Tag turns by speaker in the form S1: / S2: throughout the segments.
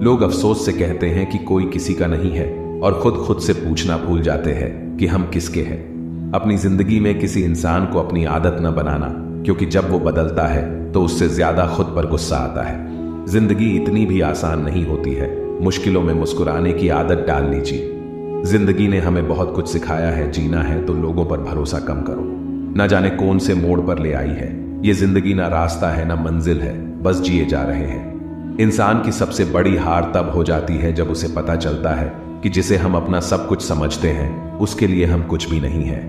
S1: लोग अफसोस से कहते हैं कि कोई किसी का नहीं है और खुद से पूछना भूल जाते हैं कि हम किसके हैं। अपनी जिंदगी में किसी इंसान को अपनी आदत न बनाना, क्योंकि जब वो बदलता है तो उससे ज्यादा खुद पर गुस्सा आता है। जिंदगी इतनी भी आसान नहीं होती है। मुश्किलों में मुस्कुराने की आदत डाल लीजिए। जिंदगी ने हमें बहुत कुछ सिखाया है। जीना है तो लोगों पर भरोसा कम करो। न जाने कौन से मोड़ पर ले आई है ये जिंदगी। ना रास्ता है ना मंजिल है, बस जिए जा रहे हैं। इंसान की सबसे बड़ी हार तब हो जाती है जब उसे पता चलता है कि जिसे हम अपना सब कुछ समझते हैं उसके लिए हम कुछ भी नहीं है।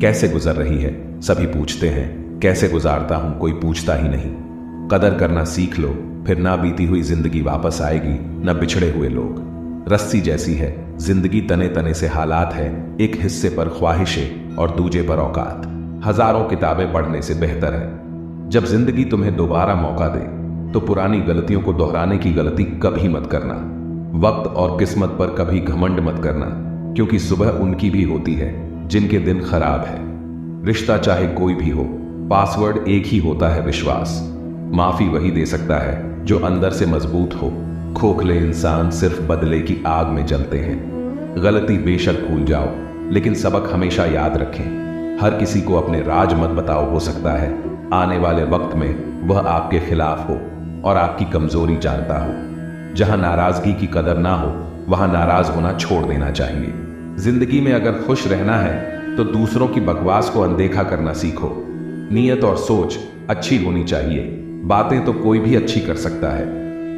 S1: कैसे गुजर रही है सभी पूछते हैं, कैसे गुजारता हूं कोई पूछता ही नहीं। कदर करना सीख लो, फिर ना बीती हुई जिंदगी वापस आएगी, ना बिछड़े हुए लोग। रस्सी जैसी है जिंदगी, तने तने से हालात है। एक हिस्से पर ख्वाहिशें और दूजे पर औकात। हजारों किताबें पढ़ने से बेहतर है जब जिंदगी तुम्हें दोबारा मौका दे तो पुरानी गलतियों को दोहराने की गलती कभी मत करना। वक्त और किस्मत पर कभी घमंड मत करना, क्योंकि सुबह उनकी भी होती है जिनके दिन खराब है। रिश्ता चाहे कोई भी हो, पासवर्ड एक ही होता है, विश्वास। माफी वही दे सकता है जो अंदर से मजबूत हो। खोखले इंसान सिर्फ बदले की आग में जलते हैं। गलती बेशक भूल जाओ, लेकिन सबक हमेशा याद रखें। हर किसी को अपने राज मत बताओ, हो सकता है आने वाले वक्त में वह आपके खिलाफ हो और आपकी कमजोरी जानता हो। जहां नाराजगी की कदर ना हो वहां नाराज होना छोड़ देना चाहिए। जिंदगी में अगर खुश रहना है तो दूसरों की बकवास को अनदेखा करना सीखो। नीयत और सोच अच्छी होनी चाहिए। बातें तो कोई भी अच्छी कर सकता है।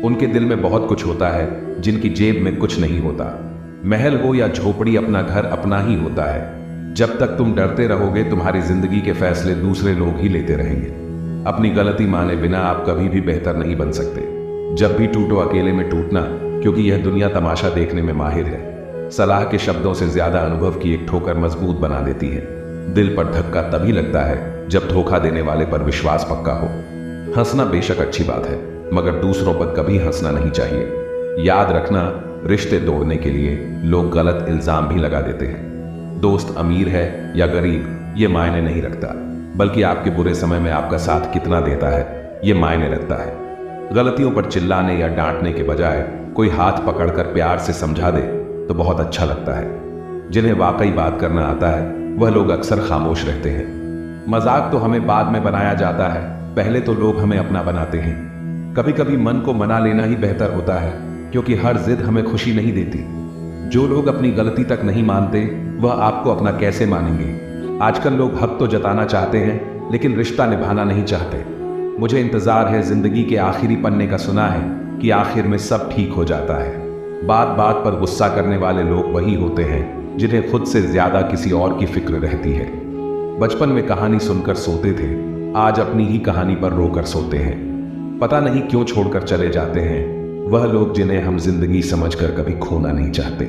S1: उनके दिल में बहुत कुछ होता है जिनकी जेब में कुछ नहीं होता। महल हो या झोपड़ी, अपना घर अपना ही होता है। जब तक तुम डरते रहोगे तुम्हारी जिंदगी के फैसले दूसरे लोग ही लेते रहेंगे। अपनी गलती माने बिना आप कभी भी बेहतर नहीं बन सकते। जब भी टूटो अकेले में टूटना, क्योंकि यह दुनिया तमाशा देखने में माहिर है। सलाह के शब्दों से ज्यादा अनुभव की एक ठोकर मजबूत बना देती है। दिल पर धक्का तभी लगता है जब धोखा देने वाले पर विश्वास पक्का हो। हंसना बेशक अच्छी बात है, मगर दूसरों पर कभी हंसना नहीं चाहिए। याद रखना, रिश्ते तोड़ने के लिए लोग गलत इल्जाम भी लगा देते हैं। दोस्त अमीर है या गरीब ये मायने नहीं रखता, बल्कि आपके बुरे समय में आपका साथ कितना देता है ये मायने रखता है। गलतियों पर चिल्लाने या डांटने के बजाय कोई हाथ पकड़कर प्यार से समझा दे तो बहुत अच्छा लगता है। जिन्हें वाकई बात करना आता है वह लोग अक्सर खामोश रहते हैं। मजाक तो हमें बाद में बनाया जाता है, पहले तो लोग हमें अपना बनाते हैं। कभी कभी मन को मना लेना ही बेहतर होता है, क्योंकि हर जिद हमें खुशी नहीं देती। जो लोग अपनी गलती तक नहीं मानते वह आपको अपना कैसे मानेंगे। आजकल लोग हक तो जताना चाहते हैं लेकिन रिश्ता निभाना नहीं चाहते। मुझे इंतजार है जिंदगी के आखिरी पन्ने का, सुना है कि आखिर में सब ठीक हो जाता है। बात बात पर गुस्सा करने वाले लोग वही होते हैं जिन्हें खुद से ज्यादा किसी और की फिक्र रहती है। बचपन में कहानी सुनकर सोते थे, आज अपनी ही कहानी पर रोकर सोते हैं। पता नहीं क्यों छोड़कर चले जाते हैं वह लोग जिन्हें हम जिंदगी समझकर कभी खोना नहीं चाहते।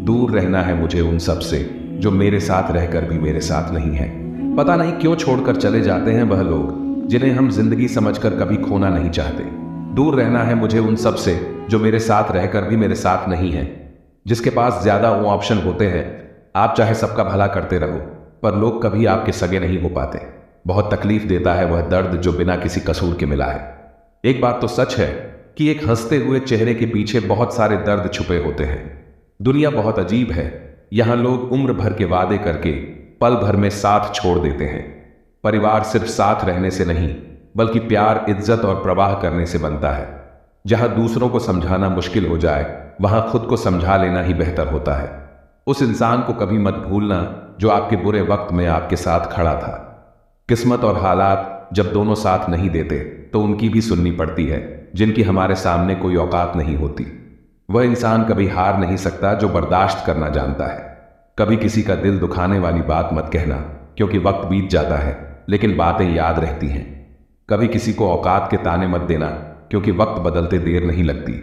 S1: दूर रहना है मुझे उन सब से जो मेरे साथ रहकर भी मेरे साथ नहीं है। पता नहीं क्यों छोड़कर चले जाते हैं वह लोग जिन्हें हम जिंदगी समझकर कभी खोना नहीं चाहते। दूर रहना है मुझे उन सब से जो मेरे साथ रहकर भी मेरे साथ नहीं है। जिसके पास ज्यादा वो ऑप्शन होते हैं। आप चाहे सबका भला करते रहो, पर लोग कभी आपके सगे नहीं हो पाते। बहुत तकलीफ देता है वह दर्द जो बिना किसी कसूर के मिला है। एक बात तो सच है कि एक हंसते हुए चेहरे के पीछे बहुत सारे दर्द छुपे होते हैं। दुनिया बहुत अजीब है। यहां लोग उम्र भर के वादे करके पल भर में साथ छोड़ देते हैं। परिवार सिर्फ साथ रहने से नहीं, बल्कि प्यार, इज्जत और प्रवाह करने से बनता है। जहां दूसरों को समझाना मुश्किल हो जाए वहां खुद को समझा लेना ही बेहतर होता है। उस इंसान को कभी मत भूलना जो आपके बुरे वक्त में आपके साथ खड़ा था। किस्मत और हालात जब दोनों साथ नहीं देते तो उनकी भी सुननी पड़ती है, जिनकी हमारे सामने कोई औकात नहीं होती। वह इंसान कभी हार नहीं सकता जो बर्दाश्त करना जानता है। कभी किसी का दिल दुखाने वाली बात मत कहना, क्योंकि वक्त बीत जाता है लेकिन बातें याद रहती हैं। कभी किसी को औकात के ताने मत देना, क्योंकि वक्त बदलते देर नहीं लगती।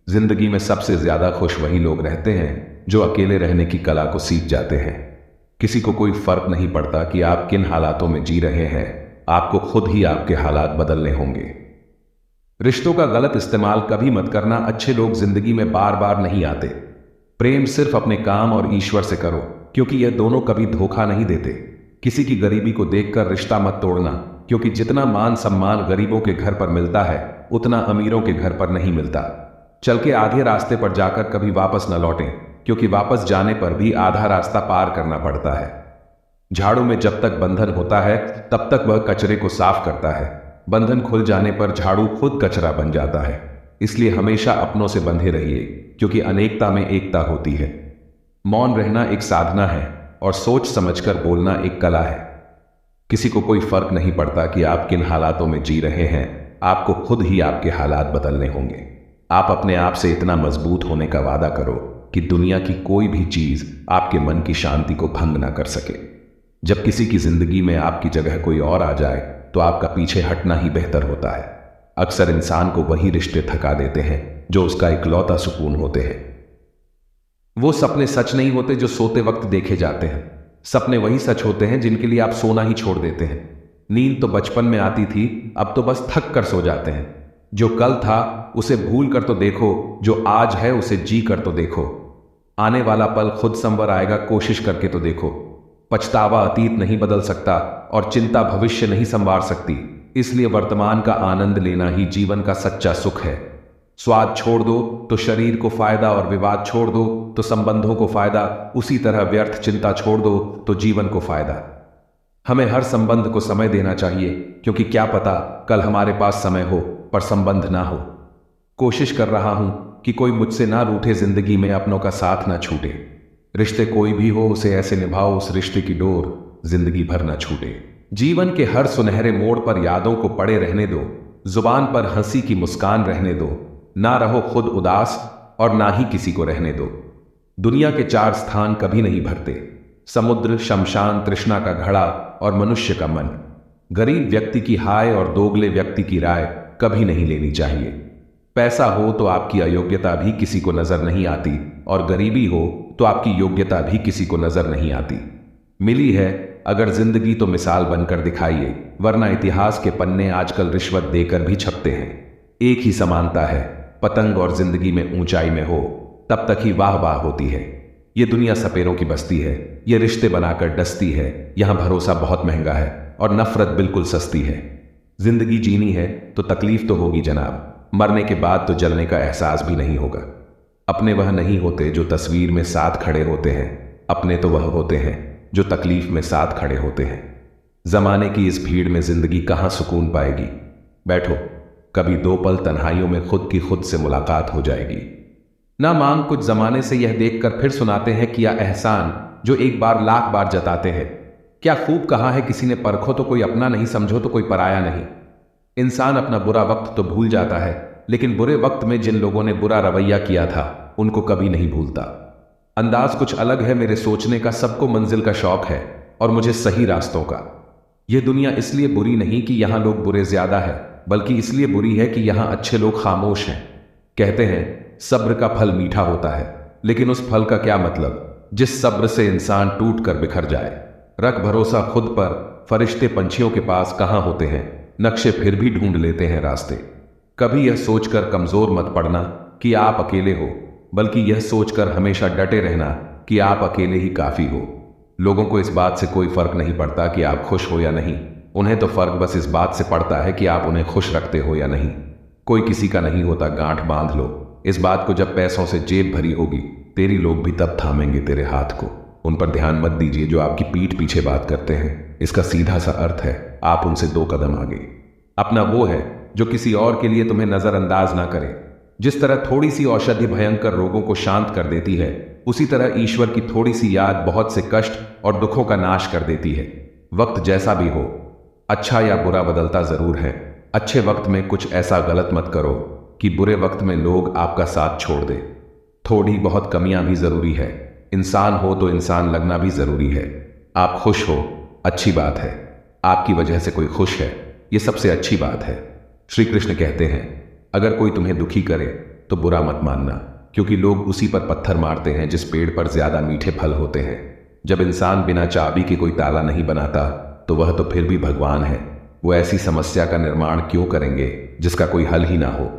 S1: जिंदगी में सबसे ज्यादा खुश वही लोग रहते हैं जो अकेले रहने की कला को सीख जाते हैं। किसी को कोई फर्क नहीं पड़ता कि आप किन हालातों में जी रहे हैं, आपको खुद ही आपके हालात बदलने होंगे। रिश्तों का गलत इस्तेमाल कभी मत करना। अच्छे लोग जिंदगी में बार बार नहीं आते। प्रेम सिर्फ अपने काम और ईश्वर से करो, क्योंकि यह दोनों कभी धोखा नहीं देते। किसी की गरीबी को देखकर रिश्ता मत तोड़ना, क्योंकि जितना मान सम्मान गरीबों के घर पर मिलता है उतना अमीरों के घर पर नहीं मिलता। चल के आधे रास्ते पर जाकर कभी वापस न लौटें, क्योंकि वापस जाने पर भी आधा रास्ता पार करना पड़ता है। झाड़ू में जब तक बंधन होता है तब तक वह कचरे को साफ करता है। बंधन खुल जाने पर झाड़ू खुद कचरा बन जाता है। इसलिए हमेशा अपनों से बंधे रहिए, क्योंकि अनेकता में एकता होती है। मौन रहना एक साधना है और सोच समझकर बोलना एक कला है। किसी को कोई फर्क नहीं पड़ता कि आप किन हालातों में जी रहे हैं, आपको खुद ही आपके हालात बदलने होंगे। आप अपने आप से इतना मजबूत होने का वादा करो कि दुनिया की कोई भी चीज आपके मन की शांति को भंग ना कर सके। जब किसी की जिंदगी में आपकी जगह कोई और आ जाए तो आपका पीछे हटना ही बेहतर होता है। अक्सर इंसान को वही रिश्ते थका देते हैं जो उसका इकलौता सुकून होते हैं। वो सपने सच नहीं होते जो सोते वक्त देखे जाते हैं। सपने वही सच होते हैं जिनके लिए आप सोना ही छोड़ देते हैं। नींद तो बचपन में आती थी, अब तो बस थक कर सो जाते हैं। जो कल था उसे भूल कर तो देखो, जो आज है उसे जी कर तो देखो। आने वाला पल खुद संवर आएगा, कोशिश करके तो देखो। पछतावा अतीत नहीं बदल सकता और चिंता भविष्य नहीं संवार सकती। इसलिए वर्तमान का आनंद लेना ही जीवन का सच्चा सुख है। स्वाद छोड़ दो तो शरीर को फायदा, और विवाद छोड़ दो तो संबंधों को फायदा। उसी तरह व्यर्थ चिंता छोड़ दो तो जीवन को फायदा। हमें हर संबंध को समय देना चाहिए, क्योंकि क्या पता कल हमारे पास समय हो पर संबंध ना हो। कोशिश कर रहा हूं कि कोई मुझसे ना रूठे, जिंदगी में अपनों का साथ ना छूटे। रिश्ते कोई भी हो उसे ऐसे निभाओ, उस रिश्ते की डोर जिंदगी भर ना छूटे। जीवन के हर सुनहरे मोड़ पर यादों को पड़े रहने दो, जुबान पर हंसी की मुस्कान रहने दो। ना रहो खुद उदास और ना ही किसी को रहने दो। दुनिया के 4 स्थान कभी नहीं भरते: समुद्र, शमशान, तृष्णा का घड़ा और मनुष्य का मन। गरीब व्यक्ति की हाय और दोगले व्यक्ति की राय कभी नहीं लेनी चाहिए। पैसा हो तो आपकी अयोग्यता भी किसी को नजर नहीं आती, और गरीबी हो तो आपकी योग्यता भी किसी को नजर नहीं आती। मिली है अगर जिंदगी तो मिसाल बनकर दिखाइए, वरना इतिहास के पन्ने आजकल रिश्वत देकर भी छपते हैं। एक ही समानता है, पतंग और जिंदगी में ऊंचाई में हो तब तक ही वाह वाह होती है। ये दुनिया सपेरों की बस्ती है, ये रिश्ते बनाकर डसती है। यहां भरोसा बहुत महंगा है और नफरत बिल्कुल सस्ती है। जिंदगी जीनी है तो तकलीफ तो होगी जनाब, मरने के बाद तो जलने का एहसास भी नहीं होगा। अपने वह नहीं होते जो तस्वीर में साथ खड़े होते हैं, अपने तो वह होते हैं जो तकलीफ में साथ खड़े होते हैं। जमाने की इस भीड़ में जिंदगी कहां सुकून पाएगी। बैठो, कभी 2 पल तन्हाइयों में खुद की खुद से मुलाकात हो जाएगी। ना मांग कुछ जमाने से यह देखकर फिर सुनाते हैं किया एहसान, जो एक बार लाख बार जताते हैं। क्या खूब कहा है किसी ने, परखो तो कोई अपना नहीं, समझो तो कोई पराया नहीं। इंसान अपना बुरा वक्त तो भूल जाता है, लेकिन बुरे वक्त में जिन लोगों ने बुरा रवैया किया था उनको कभी नहीं भूलता। अंदाज कुछ अलग है मेरे सोचने का, सबको मंजिल का शौक है और मुझे सही रास्तों का। यह दुनिया इसलिए बुरी नहीं कि यहां लोग बुरे ज्यादा है, बल्कि इसलिए बुरी है कि यहां अच्छे लोग खामोश हैं। कहते हैं सब्र का फल मीठा होता है, लेकिन उस फल का क्या मतलब जिस सब्र से इंसान टूट कर बिखर जाए। रख भरोसा खुद पर, फरिश्ते पंछियों के पास कहां होते हैं, नक्शे फिर भी ढूंढ लेते हैं रास्ते। कभी यह सोचकर कमजोर मत पड़ना कि आप अकेले हो, बल्कि यह सोचकर हमेशा डटे रहना कि आप अकेले ही काफी हो। लोगों को इस बात से कोई फर्क नहीं पड़ता कि आप खुश हो या नहीं, उन्हें तो फर्क बस इस बात से पड़ता है कि आप उन्हें खुश रखते हो या नहीं। कोई किसी का नहीं होता, गांठ बांध लो इस बात को, जब पैसों से जेब भरी होगी तेरी लोग भी तब थामेंगे तेरे हाथ को। उन पर ध्यान मत दीजिए जो आपकी पीठ पीछे बात करते हैं, इसका सीधा सा अर्थ है आप उनसे 2 कदम आगे। अपना वो है जो किसी और के लिए तुम्हें नजरअंदाज ना करे। जिस तरह थोड़ी सी औषधि भयंकर रोगों को शांत कर देती है, उसी तरह ईश्वर की थोड़ी सी याद बहुत से कष्ट और दुखों का नाश कर देती है। वक्त जैसा भी हो, अच्छा या बुरा बदलता जरूर है। अच्छे वक्त में कुछ ऐसा गलत मत करो कि बुरे वक्त में लोग आपका साथ छोड़ दे। थोड़ी बहुत कमियां भी जरूरी है, इंसान हो तो इंसान लगना भी जरूरी है। आप खुश हो, अच्छी बात है। आपकी वजह से कोई खुश है, यह सबसे अच्छी बात है। श्री कृष्ण कहते हैं अगर कोई तुम्हें दुखी करे तो बुरा मत मानना, क्योंकि लोग उसी पर पत्थर मारते हैं जिस पेड़ पर ज्यादा मीठे फल होते हैं। जब इंसान बिना चाबी के कोई ताला नहीं बनाता तो वह तो फिर भी भगवान है। वो ऐसी समस्या का निर्माण क्यों करेंगे जिसका कोई हल ही ना हो।